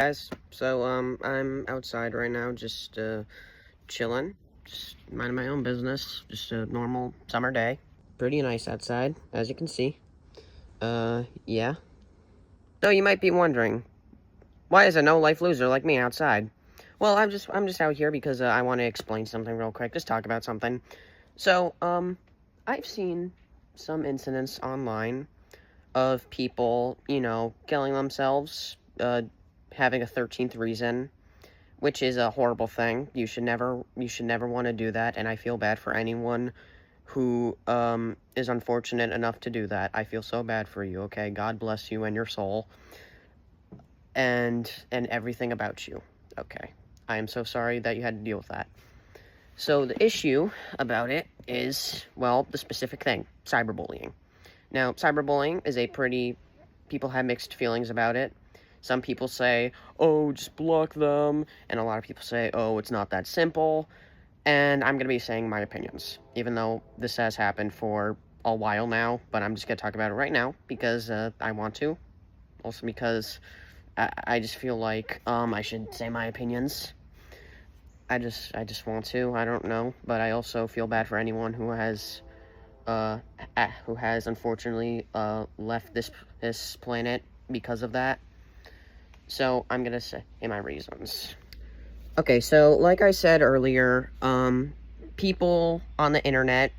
Guys, so I'm outside right now, just chilling, just minding my own business, just a normal summer day. Pretty nice outside, as you can see. Yeah. So you might be wondering, why is a no-life loser like me outside? Well, I'm just out here because I want to explain something real quick, just talk about something. So, I've seen some incidents online of people, killing themselves, having a 13th reason, which is a horrible thing. You should never want to do that, and I feel bad for anyone who is unfortunate enough to do that. I feel so bad for you, okay? God bless you and your soul and everything about you. Okay. I am so sorry that you had to deal with that. So the issue about it is, well, the specific thing, cyberbullying. Now, cyberbullying is people have mixed feelings about it. Some people say, oh, just block them, and a lot of people say, oh, it's not that simple, and I'm going to be saying my opinions, even though this has happened for a while now, but I'm just going to talk about it right now, because I want to, also because I just feel like I should say my opinions. I just want to, I don't know, but I also feel bad for anyone who has unfortunately left this planet because of that. So I'm gonna say my reasons. Okay, so like I said earlier, people on the internet,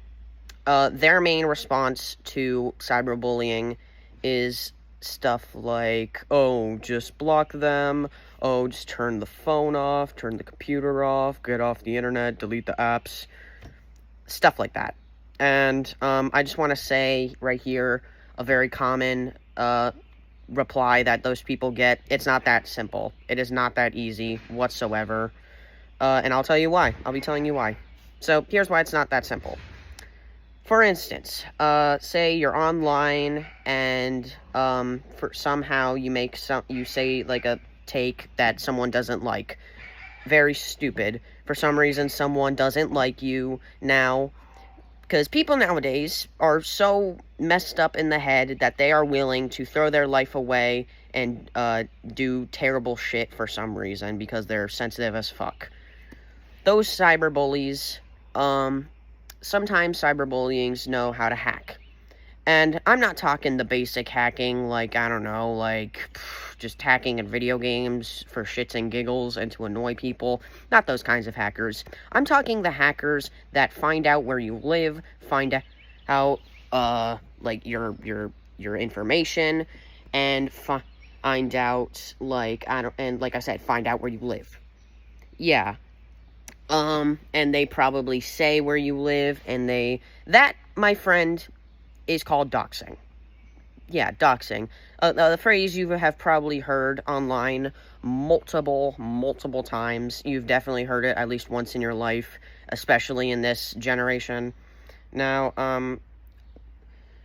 their main response to cyberbullying is stuff like, oh, just block them, oh, just turn the phone off, turn the computer off, get off the internet, delete the apps, stuff like that. And I just want to say right here, a very common reply that those people get, it's not that simple. It is not that easy whatsoever. And I'll tell you why. I'll be telling you why. So here's why it's not that simple. For instance, say you're online and somehow you say like a take that someone doesn't like. Very stupid. For some reason, someone doesn't like you now. Because people nowadays are so messed up in the head that they are willing to throw their life away and do terrible shit for some reason because they're sensitive as fuck. Those cyberbullies, sometimes cyberbullies know how to hack. And I'm not talking the basic hacking, like, I don't know, like, just hacking in video games for shits and giggles and to annoy people. Not those kinds of hackers. I'm talking the hackers that find out where you live, find out, like, your information, and find out, like, like I said, find out where you live. Yeah. And they probably say where you live, and that, my friend, is called doxing. Yeah, doxing. The phrase you have probably heard online multiple times. You've definitely heard it at least once in your life, especially in this generation. Now,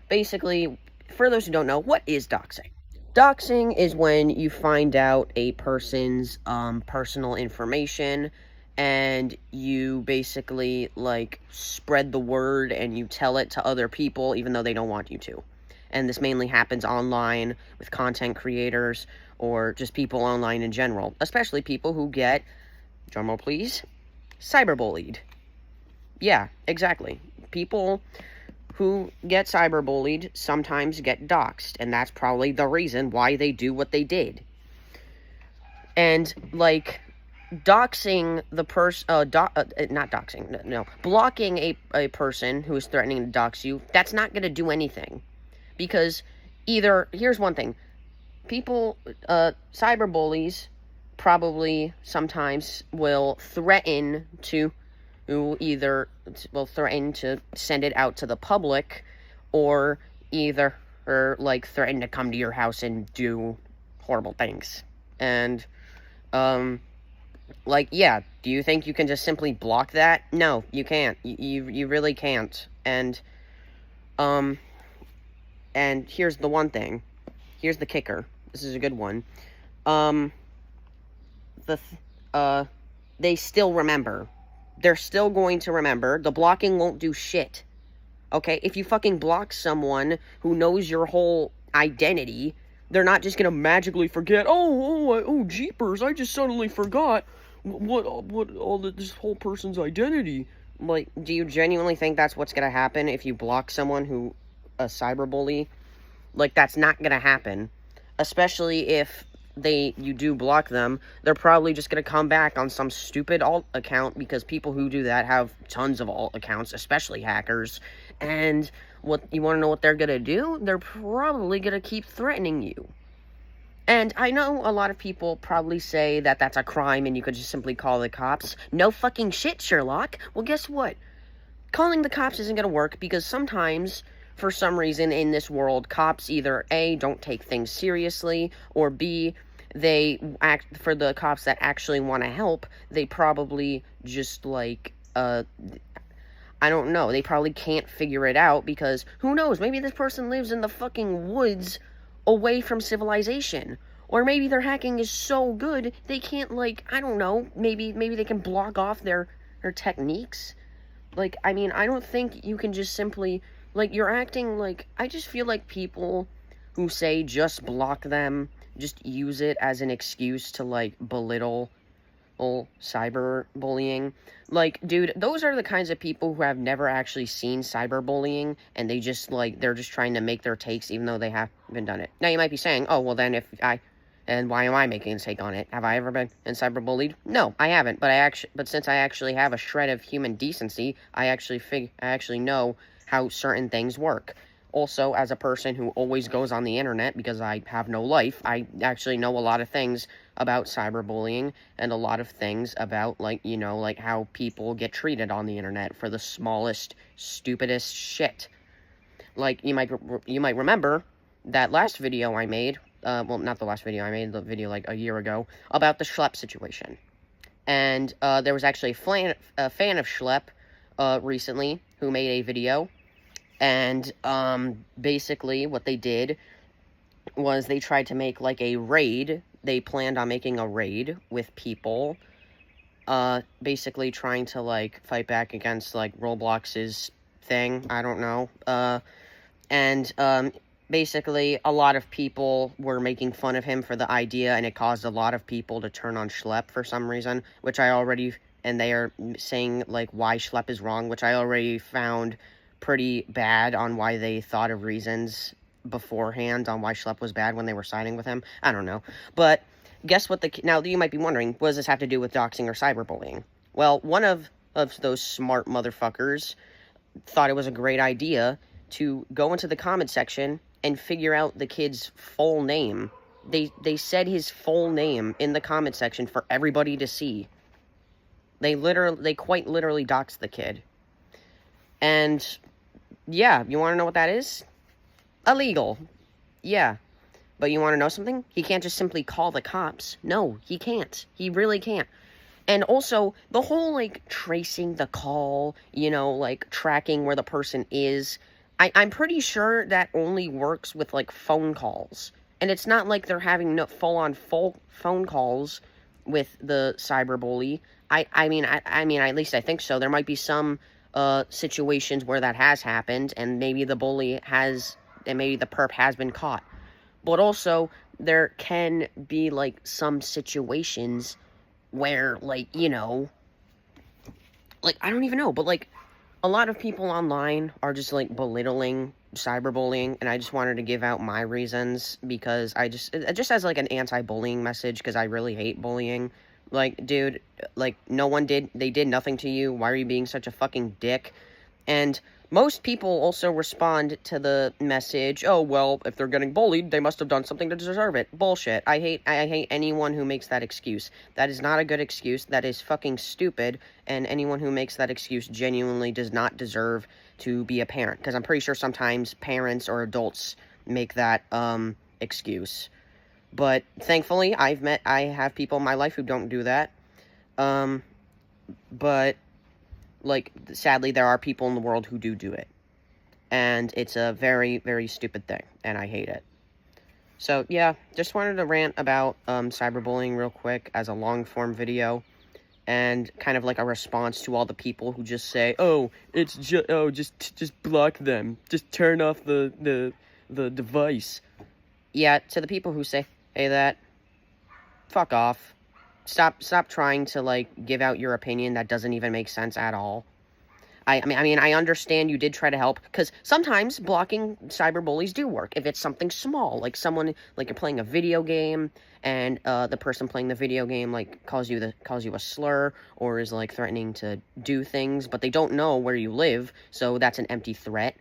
basically, for those who don't know, what is doxing? Doxing is when you find out a person's personal information and you basically, like, spread the word and you tell it to other people even though they don't want you to. And this mainly happens online with content creators or just people online in general, especially people who get, drumroll please, cyberbullied. Yeah, exactly. People who get cyberbullied sometimes get doxed, and that's probably the reason why they do what they did. And, like, doxing the person, not doxing, no, blocking a person who is threatening to dox you, that's not going to do anything. Because here's one thing, people, cyberbullies probably sometimes will threaten to send it out to the public, or like, threaten to come to your house and do horrible things. And, like, yeah, do you think you can just simply block that? No, you can't. You really can't. And here's the one thing. Here's the kicker. This is a good one. They still remember. They're still going to remember. The blocking won't do shit. Okay? If you fucking block someone who knows your whole identity, They're not just gonna magically forget, oh, jeepers, I just suddenly forgot this whole person's identity. Like, do you genuinely think that's what's gonna happen if you block someone who, a cyberbully? Like, that's not gonna happen. Especially if you do block them, they're probably just gonna come back on some stupid alt account, because people who do that have tons of alt accounts, especially hackers, and what you want to know what they're gonna do? They're probably gonna keep threatening you. And I know a lot of people probably say that that's a crime and you could just simply call the cops. No fucking shit, Sherlock. Well, guess what? Calling the cops isn't gonna work, because sometimes, for some reason in this world, cops either A, don't take things seriously, or B, for the cops that actually want to help, they probably just, like, I don't know, they probably can't figure it out, because, who knows, maybe this person lives in the fucking woods away from civilization, or maybe their hacking is so good, they can't, like, I don't know, maybe they can block off their techniques. Like, I mean, I don't think you can just simply, like, you're acting like, I just feel like people who say just block them, just use it as an excuse to, like, belittle cyberbullying. Like, dude, those are the kinds of people who have never actually seen cyberbullying, and they just, like, they're just trying to make their takes even though they haven't done it. Now, you might be saying, oh, well, then and why am I making a take on it? Have I ever been cyberbullied? No, I haven't, but since I actually have a shred of human decency, I actually know how certain things work. Also, as a person who always goes on the internet because I have no life, I actually know a lot of things about cyberbullying, and a lot of things about, like, you know, like, how people get treated on the internet for the smallest, stupidest shit. Like, you might remember that last video I made, well, not the last video I made, the video, like, a year ago, about the Schlepp situation. And, there was actually a fan of Schlepp, recently, who made a video, and, basically, what they did was they tried to make, like, a raid. They planned on making a raid with people, basically trying to, like, fight back against, like, Roblox's thing, I don't know, basically, a lot of people were making fun of him for the idea, and it caused a lot of people to turn on Schlepp for some reason, and they are saying, like, why Schlepp is wrong, which I already found pretty bad on why they thought of reasons beforehand on why Schlepp was bad when they were siding with him. I don't know. But guess what now you might be wondering, what does this have to do with doxing or cyberbullying? Well, one of those smart motherfuckers thought it was a great idea to go into the comment section and figure out the kid's full name. They said his full name in the comment section for everybody to see. They quite literally doxed the kid. And yeah, you want to know what that is? Illegal. Yeah. But you want to know something? He can't just simply call the cops. No, he can't. He really can't. And also, the whole, like, tracing the call, you know, like, tracking where the person is, I'm pretty sure that only works with, like, phone calls. And it's not like they're having full-on phone calls with the cyberbully. I mean, at least I think so. There might be some situations where that has happened, and maybe the perp has been caught. But also, there can be, like, some situations where, like, you know, like, I don't even know, but, like, a lot of people online are just, like, belittling cyberbullying, and I just wanted to give out my reasons, because just as, like, an anti-bullying message, because I really hate bullying. Like, dude, like, they did nothing to you, why are you being such a fucking dick? And most people also respond to the message, oh, well, if they're getting bullied, they must have done something to deserve it. Bullshit. I hate anyone who makes that excuse. That is not a good excuse. That is fucking stupid, and anyone who makes that excuse genuinely does not deserve to be a parent, because I'm pretty sure sometimes parents or adults make that, excuse. But, thankfully, I have people in my life who don't do that, but, like, sadly, there are people in the world who do it. And it's a very, very stupid thing, and I hate it. So, yeah, just wanted to rant about cyberbullying real quick as a long-form video, and kind of like a response to all the people who just say, oh, it's just block them. Just turn off the device. yeah, to the people who say, hey, that, fuck off. Stop trying to, like, give out your opinion that doesn't even make sense at all. I mean, I understand you did try to help, because sometimes blocking cyberbullies do work. If it's something small, like someone, like you're playing a video game, and the person playing the video game, like, calls you a slur, or is, like, threatening to do things, but they don't know where you live, so that's an empty threat.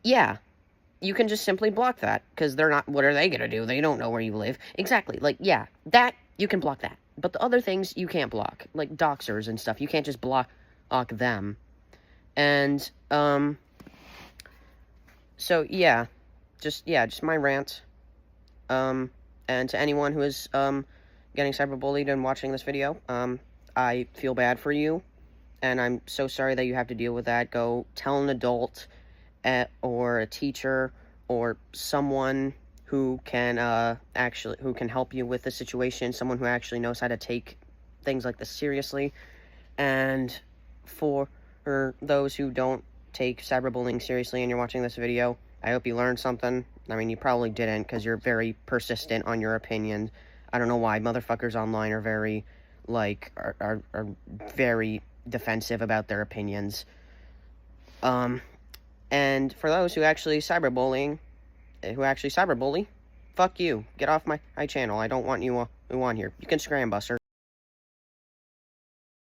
Yeah, you can just simply block that, because they're not, what are they gonna do? They don't know where you live. Exactly, like, yeah, that, you can block that. But the other things, you can't block, like doxers and stuff. You can't just block them. And, so, yeah, just my rant. And to anyone who is, getting cyberbullied and watching this video, I feel bad for you, and I'm so sorry that you have to deal with that. Go tell an adult, or a teacher, or someone who can, who can help you with the situation, someone who actually knows how to take things like this seriously. And for those who don't take cyberbullying seriously and you're watching this video, I hope you learned something. I mean, you probably didn't, because you're very persistent on your opinion. I don't know why. Motherfuckers online are very, like, are very defensive about their opinions. And for those who actually cyberbully, fuck you. Get off my channel. I don't want you on here. You can scram, buster.